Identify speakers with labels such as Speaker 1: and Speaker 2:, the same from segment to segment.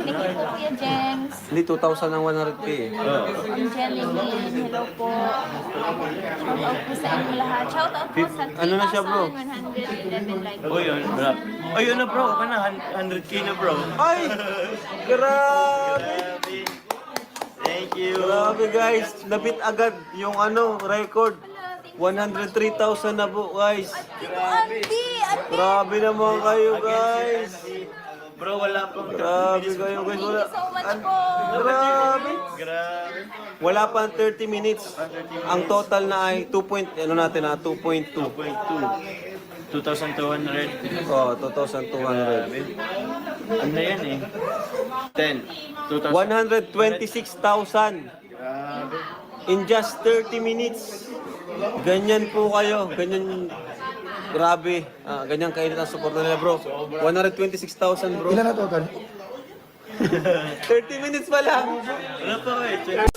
Speaker 1: Thank you po, Kuya Jengs.
Speaker 2: Hindi, 2,000 ang 100k eh.
Speaker 1: Angeline, hello po. Shout out po sa inyo lahat. Shout out po sa
Speaker 2: Ano na siya, bro?
Speaker 1: 3,111 likes.
Speaker 3: Oh, yun, bro. Oh, yun na, bro. Ka na, 100k na, bro.
Speaker 2: Ay! Grabe!
Speaker 3: Grabe. Thank you.
Speaker 2: Grabe guys, nabit agad yung record. 103,000 na po guys.
Speaker 1: Auntie! Auntie!
Speaker 2: Grabe naman kayo guys.
Speaker 3: Bro, wala pang
Speaker 2: Grabe kayo guys.
Speaker 1: Thank
Speaker 2: Wala.
Speaker 1: you so much po.
Speaker 2: Grabe.
Speaker 3: Grabe.
Speaker 2: Wala pa 30 minutes. Ang total na ay 2.2.
Speaker 3: 2.2. 2,200.
Speaker 2: Oh, 2,200.
Speaker 3: Grabe. Ano yan eh? 10. 2,000.
Speaker 2: 126,000
Speaker 3: Grabe.
Speaker 2: in just 30 minutes. Ganyan po kayo. Ganyan. Grabe. Ganyan kainit ang support nila bro. 126,000 bro.
Speaker 4: Ilan na total?
Speaker 2: 30 minutes pa lang.
Speaker 3: Wala pa eh.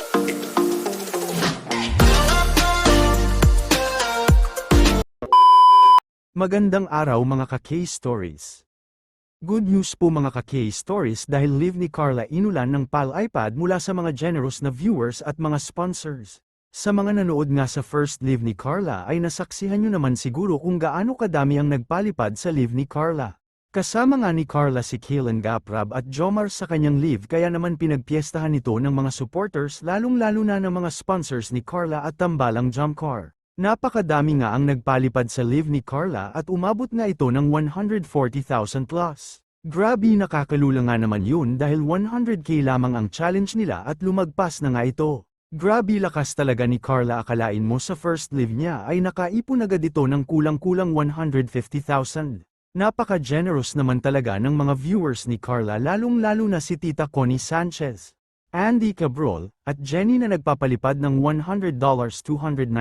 Speaker 5: Magandang araw mga ka-K-Stories. Good news po mga ka-K-Stories dahil live ni Carla inulan ng PAL iPad mula sa mga generous na viewers at mga sponsors. Sa mga nanood nga sa first live ni Carla ay nasaksihan nyo naman siguro kung gaano kadami ang nagpalipad sa live ni Carla. Kasama nga ni Carla si Kailan Gaprab at Jomar sa kanyang live kaya naman pinagpiestahan ito ng mga supporters lalong-lalo na ng mga sponsors ni Carla at Tambalang Jump Car. Napakadami nga ang nagpalipad sa live ni Carla at umabot nga ito ng 140,000 plus. Grabe nakakalula nga naman yun dahil 100k lamang ang challenge nila at lumagpas na nga ito. Grabe lakas talaga ni Carla, akalain mo sa first live niya ay nakaipon agad ito ng kulang-kulang 150,000. Napaka-generous naman talaga ng mga viewers ni Carla lalong-lalo na si Tita Connie Sanchez, Andy Cabrol, at Jenny na nagpapalipad ng $100, $299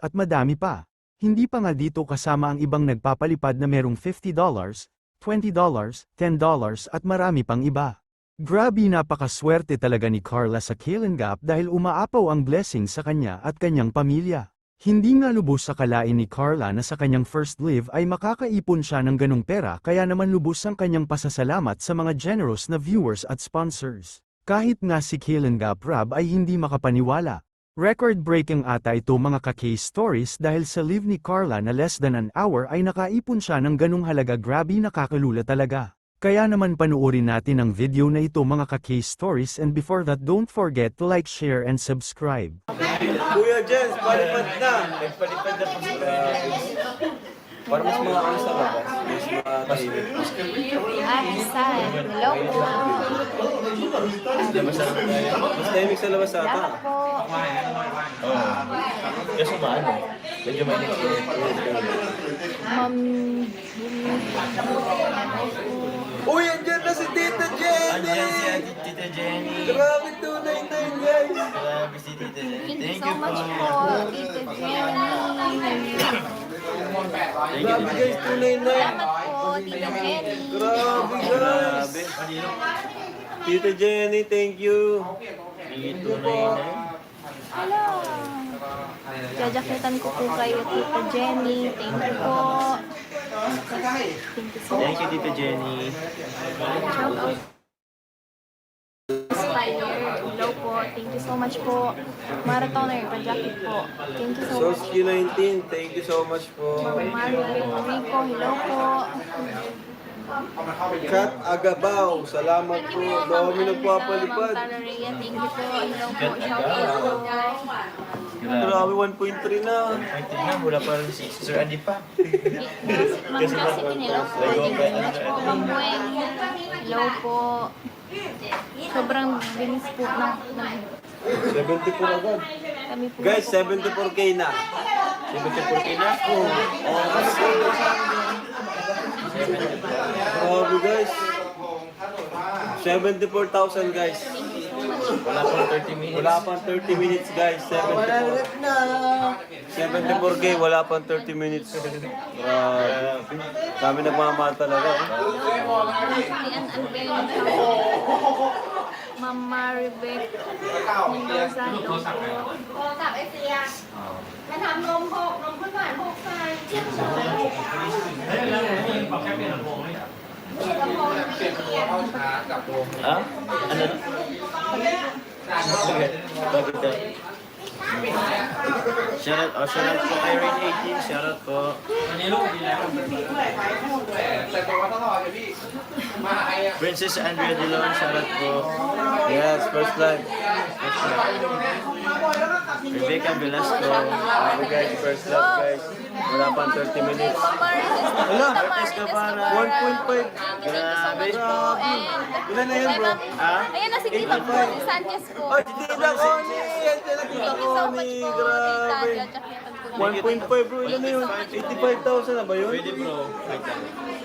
Speaker 5: at madami pa. Hindi pa nga dito kasama ang ibang nagpapalipad na merong $50, $20, $10 at marami pang iba. Grabe napakaswerte talaga ni Carla sa Kailan Gap dahil umaapaw ang blessing sa kanya at kanyang pamilya. Hindi nga lubos akalain ni Carla na sa kanyang first live ay makakaipon siya ng ganong pera kaya naman lubos ang kanyang pasasalamat sa mga generous na viewers at sponsors. Kahit nga si Kailan Gaprab ay hindi makapaniwala. Record-breaking ata ito mga ka-K-Stories dahil sa live ni Carla na less than an hour ay nakaipon siya ng ganong halaga. Grabe nakakalula talaga. Kaya naman panuorin natin ang video na ito mga ka-K-Stories and before that don't forget to like, share and subscribe.
Speaker 2: Kuya Jens, palipad na.
Speaker 3: Nagpalipad na po sila.
Speaker 2: Para mas mga sa labas. Mas mga tahimik.
Speaker 1: Asan? Hello po.
Speaker 2: Mas tahimik sa labas ata.
Speaker 1: Salamat po.
Speaker 3: Kasi maano? Medyo mainit.
Speaker 1: Ma'am.
Speaker 2: Uy, andyan na si Tita Jenny!
Speaker 3: Andiyan si Tita Jenny.
Speaker 2: Grabe, 299 guys!
Speaker 3: Grabe si Tita Jenny.
Speaker 1: Thank you
Speaker 3: Thank
Speaker 1: so
Speaker 3: you
Speaker 1: much
Speaker 3: po.
Speaker 1: po, Tita Jenny.
Speaker 2: Grabe guys, 299!
Speaker 1: Salamat po, Tita Jenny.
Speaker 2: Grabe guys!
Speaker 3: Grabe.
Speaker 2: Tita Jenny, thank you!
Speaker 3: Ito na yun.
Speaker 1: Hello. Jajakitan ko po kayo, Tita Jenny. Thank you po. Thank you so much.
Speaker 3: Thank you, Tita Jenny.
Speaker 1: Shout out. Inspire. Hello po. Thank you so much po. Marathoner, pa-jacket po. Thank you so much.
Speaker 2: Soski 19, thank you so much po.
Speaker 1: Ma'am Mario Rico, hello po.
Speaker 2: Kat Agabaw, salamat po. Dami nagpapalipad.
Speaker 1: Ma'am Tara Rhea, thank you po. Hello po. Shout out po.
Speaker 2: Grabe, 1.3 na.
Speaker 3: Ay, tingnan, wala pa rin si Sir Andy pa.
Speaker 1: Ma'am Josephine, hello po. Thank you so much po. Ma'am Bueng, hello po. Sobrang bilis po ng
Speaker 2: 74 agad.
Speaker 1: kami po.
Speaker 2: Guys, 74k na.
Speaker 3: 74k na? Oo.
Speaker 2: Grabe guys. 74,000 guys.
Speaker 3: Wala pang 30 minutes.
Speaker 2: Wala pang 30 minutes guys. 74k, wala pang 30 minutes. Grabe. Kami nagmamahal talaga.
Speaker 1: Julian Albert, Ma'am Maribek, Mendoza, hello po.
Speaker 6: มันทำนมหกนมข้นหวานหกใส่น
Speaker 3: Ha? Ano? Bakit ka? Shoutout po kay Rain 18, shoutout po. Princess Andrea Dilon, shoutout po.
Speaker 2: Yes, first live.
Speaker 3: Rebecca Velasco.
Speaker 2: Grabe guys, first live guys. Wala pang 30 minutes.
Speaker 1: Wala.
Speaker 3: Marites Guevara.
Speaker 2: 1.5.
Speaker 1: Thank you so much po. And,
Speaker 2: Ilan na yun, bro?
Speaker 3: Ha?
Speaker 1: Ayan na si Tita Connie Sanchez po.
Speaker 2: Ay, tita ko ni! Yan sila tita
Speaker 1: Thank you
Speaker 2: ko
Speaker 1: so
Speaker 2: ni!
Speaker 1: much po,
Speaker 2: Grabe.
Speaker 1: Tita. Tsaka yung
Speaker 2: 1.5 bro, ilan na yun? 85,000 na ba yun?
Speaker 3: Pwede bro.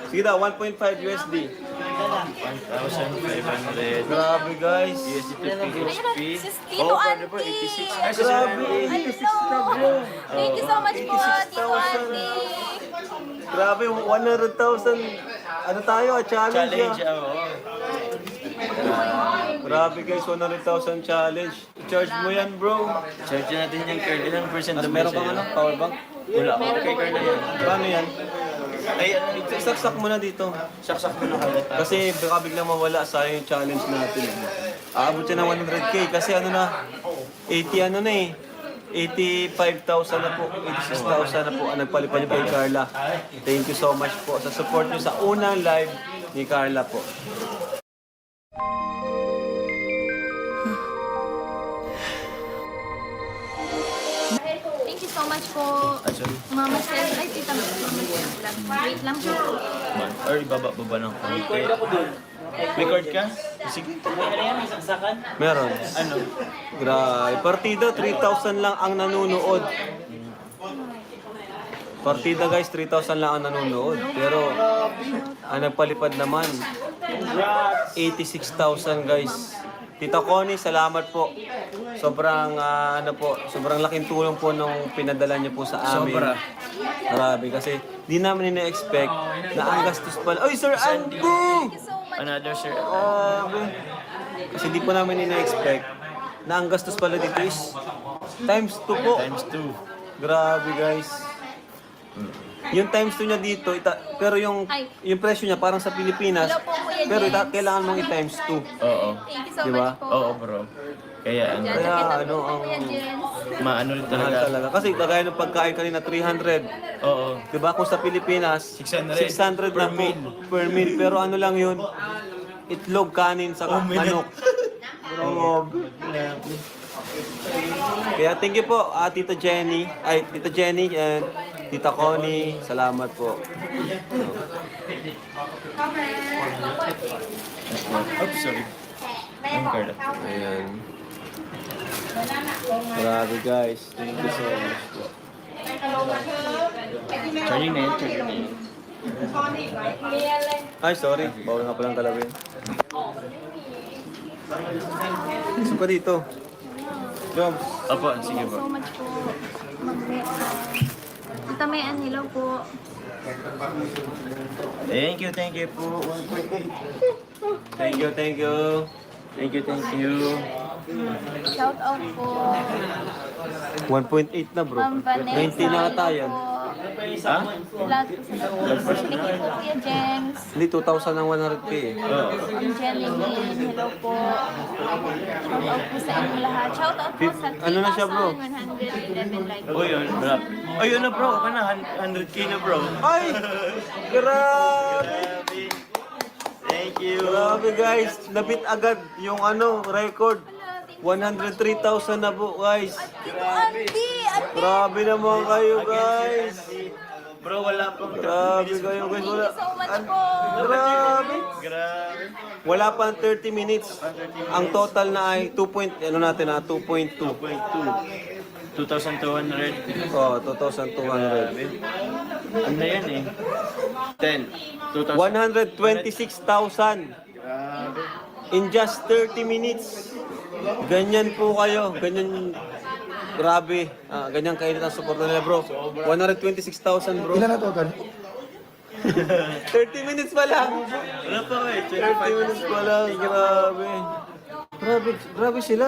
Speaker 2: Sige daw, 1.5 USD.
Speaker 3: 1,500.
Speaker 2: Grabe guys.
Speaker 3: USD to
Speaker 1: Ayan
Speaker 3: PHP.
Speaker 1: na, sis Tito
Speaker 3: pwede po,
Speaker 1: Auntie.
Speaker 3: 86. Ay, sis
Speaker 2: Grabe,
Speaker 3: Auntie.
Speaker 2: 86 na bro.
Speaker 1: Thank you so much po, Tito
Speaker 2: 86,000.
Speaker 1: Auntie.
Speaker 2: Grabe, 100,000. Ano tayo? Challenge.
Speaker 3: Challenge,
Speaker 2: ah.
Speaker 3: oo.
Speaker 2: Grabe guys, 100,000 challenge. I-charge mo yan bro.
Speaker 3: Charge natin yung curl. Ilang percent
Speaker 2: Tapos
Speaker 3: na
Speaker 2: meron kang ano, power bank?
Speaker 3: Wala. Okay, curl na yan.
Speaker 2: Paano yan?
Speaker 3: Ay, ano dito?
Speaker 2: Saksak mo na dito.
Speaker 3: Saksak mo na kalat.
Speaker 2: Kasi baka biglang mawala sa yung challenge natin. Aabot siya ng 100k kasi ano na, 80 ano na eh. 85,000 na po, 86,000 na po ang nagpalipad kay Carla. Thank you so much po sa support niyo sa unang live ni Carla po.
Speaker 1: Thank you so much po.
Speaker 3: Ah, sorry.
Speaker 1: Mama Sel. Ay, Tita Mama Sel. Wait lang po.
Speaker 3: Or ibaba ng konti. Record ka? Sige.
Speaker 2: Meron.
Speaker 3: Ano?
Speaker 2: Grabe. Partida, 3,000 lang ang nanonood. Partida guys, 3,000 lang ang nanonood. Pero, ang nagpalipad naman, 86,000 guys. Tita Connie, salamat po. Sobrang, sobrang laking tulong po nung pinadala niyo po sa amin.
Speaker 3: Sobra.
Speaker 2: Grabe, kasi di namin ina-expect na ang gastos pala. Ay, Sir Andy!
Speaker 1: Thank you so much.
Speaker 3: Another sir.
Speaker 2: Grabe. Kasi di po namin ina-expect na ang gastos pala dito is times 2 po.
Speaker 3: Times 2.
Speaker 2: Grabe guys. Yung times 2 niya dito, pero yung presyo niya parang sa Pilipinas,
Speaker 1: Hello po, Kuya
Speaker 2: pero
Speaker 1: Jens.
Speaker 2: kailangan mong i-times 2.
Speaker 3: Oo.
Speaker 1: Thank you so
Speaker 2: Diba?
Speaker 1: much po.
Speaker 3: Oo bro. Kaya ano,
Speaker 1: Diyan,
Speaker 2: Kaya,
Speaker 1: nakita
Speaker 2: ano,
Speaker 1: po,
Speaker 2: ang-
Speaker 1: Kuya Jens.
Speaker 3: maano rin
Speaker 2: Mahal
Speaker 3: talaga.
Speaker 2: talaga. Kasi kagaya ng pagkain kanina, 300.
Speaker 3: Oo.
Speaker 2: Diba? Kung sa Pilipinas,
Speaker 3: 600
Speaker 2: na po per meal. Pero ano lang yun, itlog, kanin, sa manok. Kaya thank you po, Tita Jenny, and Tita Connie. Salamat po.
Speaker 3: Oops, sorry. Ang Carla.
Speaker 2: Ayan. Grabe guys. Thank you so much po.
Speaker 3: Charging na yun, charging na yun.
Speaker 2: Ay, sorry. Bawal nga palang kalawin. Gusto ko dito. Joms.
Speaker 3: Opo, sige
Speaker 1: Thank you
Speaker 3: po.
Speaker 1: so much po. Tita Mayan, hello po.
Speaker 3: Thank you po.
Speaker 2: Thank you, thank you.
Speaker 3: Thank you.
Speaker 1: Shout out po.
Speaker 2: 1.8 na bro.
Speaker 1: Ma'am Vanessa.
Speaker 2: 19 na ata yan.
Speaker 3: Ha?
Speaker 1: Lahat po sila po. Thank you po, Kuya James.
Speaker 2: Hindi, 2,000 ang 100k eh.
Speaker 3: Oo.
Speaker 1: Ang Jenny Lynn, hello po. Shout out po sa inyo lahat. Shout out po sa
Speaker 2: Ano na siya, bro?
Speaker 1: 3,111 likes.
Speaker 3: Oh, yun. Rap. Oh, yun na bro. Ka na. 100k na bro.
Speaker 2: Ay! Grabe!
Speaker 3: Grabe. Thank you.
Speaker 2: Grabe guys, nabit agad yung record. 103,000 na po guys.
Speaker 1: Auntie!
Speaker 2: Grabe naman kayo guys.
Speaker 3: Bro, wala pang
Speaker 2: Grabe kayo guys.
Speaker 1: Thank
Speaker 2: Wala.
Speaker 1: you so much po.
Speaker 2: Grabe.
Speaker 3: Grabe.
Speaker 2: Wala pang 30 minutes. Ang total na ay 2.2.
Speaker 3: 2.2. 2,200.
Speaker 2: Oh, 2,200.
Speaker 3: Ano yan eh? 10. 2,000.
Speaker 2: 126,000
Speaker 3: Grabe.
Speaker 2: in just 30 minutes. Ganyan po kayo. Ganyan. Grabe. Ganyan kainit ang support nila bro. 126,000 bro.
Speaker 4: Ilan na total?
Speaker 2: 30 minutes pa lang.
Speaker 3: Wala pa eh.
Speaker 2: 30 minutes pa lang. Grabe. Grabe sila.